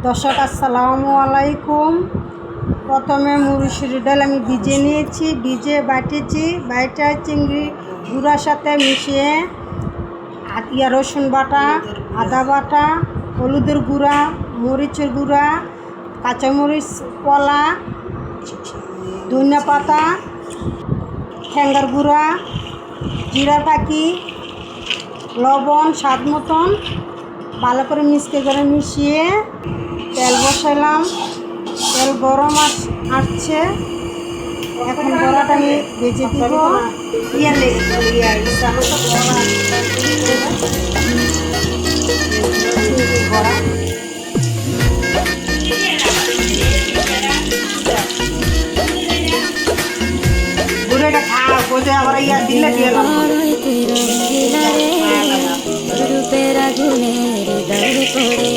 দর্শক আসসালামু আলাইকুম। প্রথমে মুসুর ডাল আমি ভিজে নিয়েছি, ভিজে বাটিছি। বাইটা চিংড়ি গুঁড়ার সাথে মিশিয়ে রসুন বাটা, আদা বাটা, হলুদের গুঁড়া, মরিচের গুঁড়া, কাঁচামরিচ কলা, ধনিয়া পাতা, ঠ্যাঙ্গার গুঁড়া, জিরা পাখি, লবণ স্বাদ মতন ভালো করে করে মিশিয়ে তেল বসাইলাম। তেল গরম আসছে, এখন বড়াটা আমি ভেজে দিব। ঘুরেটা খাও বোঝে আবার ইয়া দিলে দিয়ে রূপের আগুনের দর করে